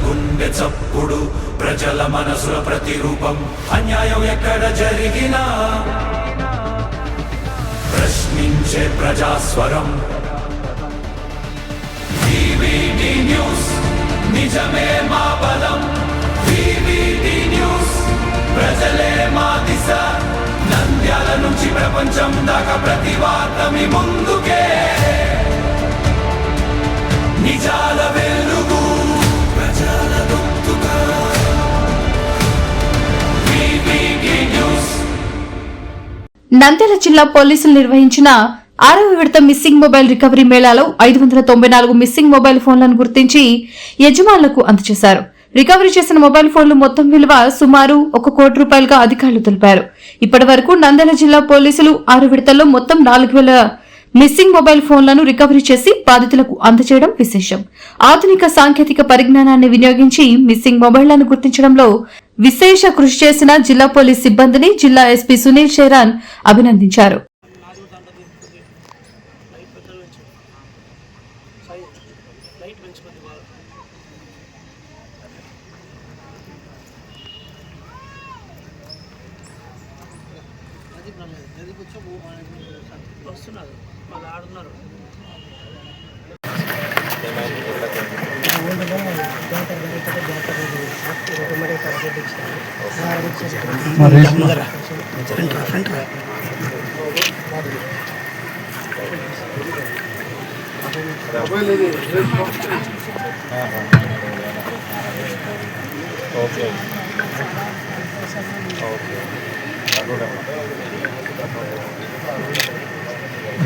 గుండె చప్పుడు ప్రజల మనసుల ప్రతిరూపం అన్యాయం ఎక్కడ జరిగినా ప్రశ్నించే ప్రజాస్వరం వివిడి న్యూస్ నిజమే మా బలం వివిడి న్యూస్ ప్రజలే మా దిశ నంద్యాల నుంచి ప్రపంచం దాకా ప్రతి వార్త మీ ముందుకే నిజాల వెలుగు ప్రజల గొంతుగా వివిడి న్యూస్. నంద్యాల జిల్లా పోలీసులు నిర్వహించిన 6వ విడత మిస్సింగ్ మొబైల్ రికవరీ మేళాలో 594 మిస్సింగ్ మొబైల్ ఫోన్లను గుర్తించి యజమానులకు అందజేశారు. రికవరీ చేసిన మొబైల్ ఫోన్లు మొత్తం విలువ సుమారు 1 కోటి రూపాయలుగా అధికారులు తెలిపారు. ఇప్పటి వరకు నంద్యాల జిల్లా పోలీసులు 6 విడతల్లో మొత్తం 4000 మిస్సింగ్ మొబైల్ ఫోన్లను రికవరీ చేసి బాధితులకు అందజేయడం విశేషం. ఆధునిక సాంకేతిక పరిజ్ఞానాన్ని వినియోగించి మిస్సింగ్ మొబైళ్లను గుర్తించడంలో విశేష కృషి చేసిన జిల్లా పోలీస్ సిబ్బందిని జిల్లా ఎస్పీ సునీల్ షేరాన్ అభినందించారు.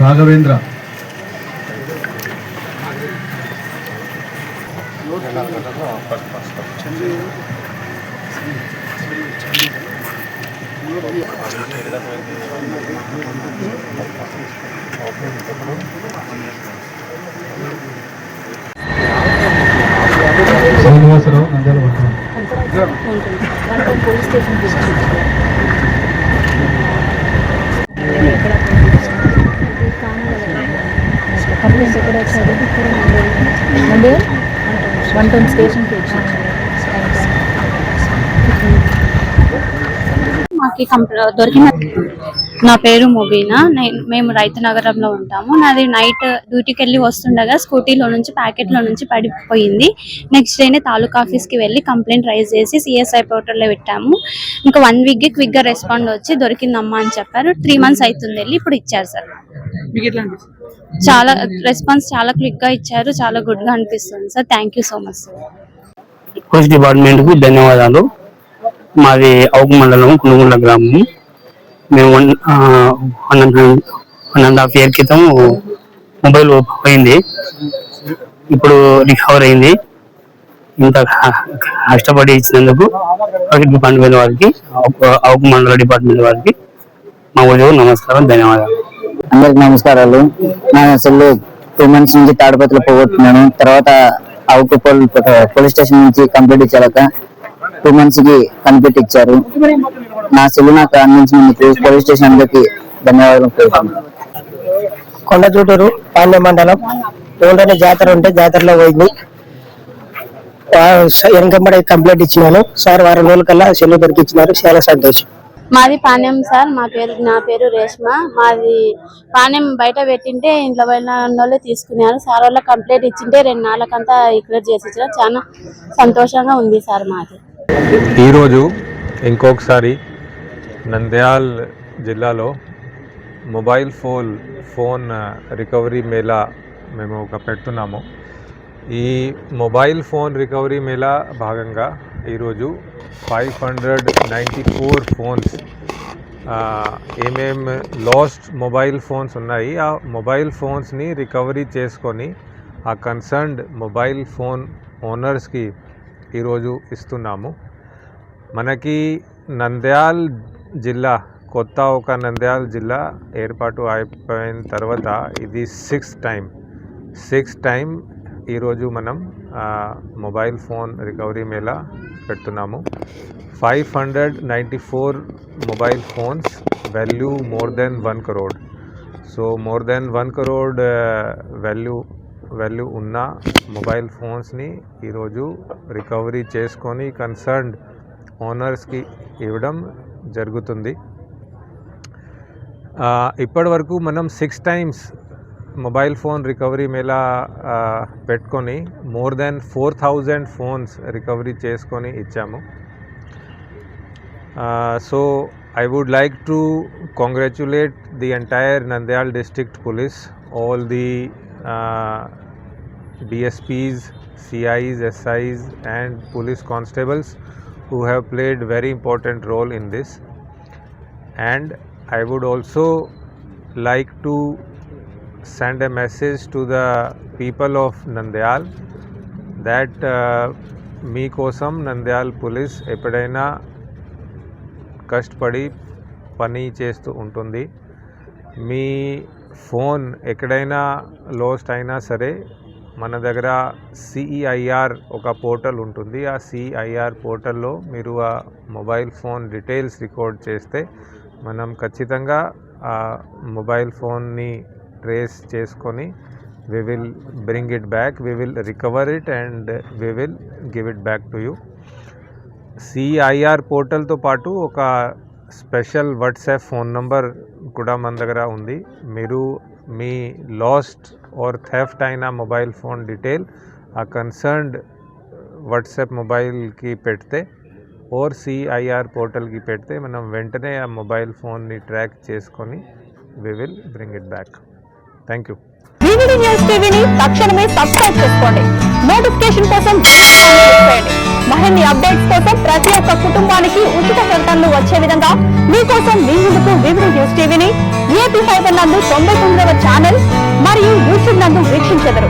Raghavendra Srinivasarao Nandyal police station complaint ఎక్కడ వచ్చారు? వన్ టౌన్ స్టేషన్కి వచ్చారు. మాకు దొరికిన నా పేరు ముబీనా. మేము రైతు నగరంలో ఉంటాము. నాది నైట్ డ్యూటీకి వెళ్ళి వస్తుండగా స్కూటీలో నుంచి ప్యాకెట్లో నుంచి పడిపోయింది. నెక్స్ట్ డేనే తాలూకా ఆఫీస్కి వెళ్ళి కంప్లైంట్ రైజ్ చేసి సిఎస్ఐ పోర్టల్లో పెట్టాము. ఇంకా 1 వీక్కి క్విక్గా రెస్పాండ్ వచ్చి దొరికిందమ్మా అని చెప్పారు. 3 months అవుతుంది వెళ్ళి ఇప్పుడు ఇచ్చారు సార్. చాలా రెస్పాన్స్ చాలా క్విక్ గా ఇచ్చారు. చాలా గుడ్ గా అనిపిస్తుంది sir. Thank you so much sir. Police department కు ధన్యవాదాలు. మాది అవుకు మండలం కునుగుండ గ్రామం. మేము 1.5 year క్రితం మొబైల్ పోయింది. ఇప్పుడు రికవర్ అయింది. ఇంత కష్టపడి ఇచ్చినందుకు డిపార్ట్మెంట్ వారికి అవుకు మండల డిపార్ట్మెంట్ వారికి మా ఉద్యోగం నమస్కారం, ధన్యవాదాలు. అందరికి నమస్కారాలు. నా అసలు 2 months నుంచి తాడిపత్రిలో పోగొట్టున్నాను. తర్వాత అవుకు పోలీస్ స్టేషన్ నుంచి కంప్లీట్ ఇచ్చాక 2 months కి కంప్లీట్ ఇచ్చారు. నా సెల్ నాకు అందించినందుకు పోలీస్ స్టేషన్ అందరికి ధన్యవాదాలు. కొండచూటూరు పాండ్య మండలం ఊళ్ళోనే జాతర ఉంటే జాతరలో పోయింది. వెనకంబడి కంప్లీట్ ఇచ్చినాను సార్. 1 వారం రోజుల కల్లా సెల్ దొరికిచ్చినారు. చాలా సంతోషం. మాది పాణ్యం సార్. నా పేరు రేష్మ. మాది పాణ్యం బయట పెట్టింటే ఇంట్లో వెళ్ళిన వాళ్ళే తీసుకున్నారు సార్. వాళ్ళ కంప్లైంట్ ఇచ్చింటే 2 నెలలకంతా క్లియర్ చేసి ఇచ్చారు. చాలా సంతోషంగా ఉంది సార్. మాది ఈరోజు ఇంకొకసారి నంద్యాల్ జిల్లాలో మొబైల్ ఫోన్ రికవరీ మేళా మేము పెడుతున్నాము. ఈ మొబైల్ ఫోన్ రికవరీ మేళా భాగంగా ఈరోజు 594 ఫోన్స్ ఏమేం లాస్ట్ మొబైల్ ఫోన్స్ ఉన్నాయి ఆ మొబైల్ ఫోన్స్ని రికవరీ చేసుకొని ఆ కన్సర్న్డ్ మొబైల్ ఫోన్ ఓనర్స్కి ఈరోజు ఇస్తున్నాము. మనకి నంద్యాల్ జిల్లా కొత్త ఒక నంద్యాల్ జిల్లా ఏర్పాటు అయిపోయిన తర్వాత ఇది 6th టైం ఈరోజు మనం మొబైల్ ఫోన్ రికవరీ మేళా పెడుతున్నాము. 594 mobile phones value more than 1 crore. So more than 1 crore value value ఉన్న మొబైల్ ఫోన్స్ని ఈరోజు రికవరీ చేసుకొని కన్సర్న్డ్ ఓనర్స్కి ఇవ్వడం జరుగుతుంది. ఇప్పటి వరకు మనం 6 times mobile phone recovery Mela పెట్టుకొని మోర్ దెన్ 4,000 ఫోన్స్ రికవరీ చేసుకొని ఇచ్చాము. So I would like to congratulate the entire Nandyal District Police, all the DSPs, CIs, SIs and police constables who have played very important role in this. And I would also like to send a message to the people of Nandyal that మీ కోసం Nandyal police ఎప్పుడైనా కష్టపడి పని చేస్తూ ఉంటుంది. మీ phone ఎక్కడైనా last అయినా సరే మన దగ్గర CEIR ఒక పోర్టల్ ఉంటుంది. ఆ CEIR పోర్టల్లో మీరు ఆ మొబైల్ ఫోన్ డీటెయిల్స్ రికార్డ్ చేస్తే మనం ఖచ్చితంగా ఆ మొబైల్ ఫోన్ని ట్రేస్ చేసుకొని we will bring it back, we will recover it and we will give it back to you. CEIR పోర్టల్తో పాటు ఒక స్పెషల్ వాట్సాప్ ఫోన్ నంబర్ కూడా మన దగ్గర ఉంది. మీరు మీ లాస్ట్ ఆర్ థెఫ్ట్ అయిన మొబైల్ ఫోన్ డీటెయిల్ ఆ కన్సర్న్డ్ వాట్సాప్ మొబైల్కి పెడితే ఓర్ CEIR పోర్టల్కి పెడితే మనం వెంటనే ఆ మొబైల్ ఫోన్ని ట్రాక్ చేసుకొని we will bring it back. Thank you. VVD news టీవీని తక్షణమే సబ్స్క్రైబ్ చేసుకోండి. నోటిఫికేషన్ కోసం బెల్ ఐకాన్ క్లిక్ చేయండి. మరిన్ని అప్డేట్స్ కోసం ప్రతి ఒక్క కుటుంబానికి ఉచిత ప్రకటనలు వచ్చే విధంగా మీకోసం మీ ముందుకు వివిడి న్యూస్ టీవీని AP5 నందు 99వ ఛానల్ మరియు యూట్యూబ్ నందు వీక్షించెదరు.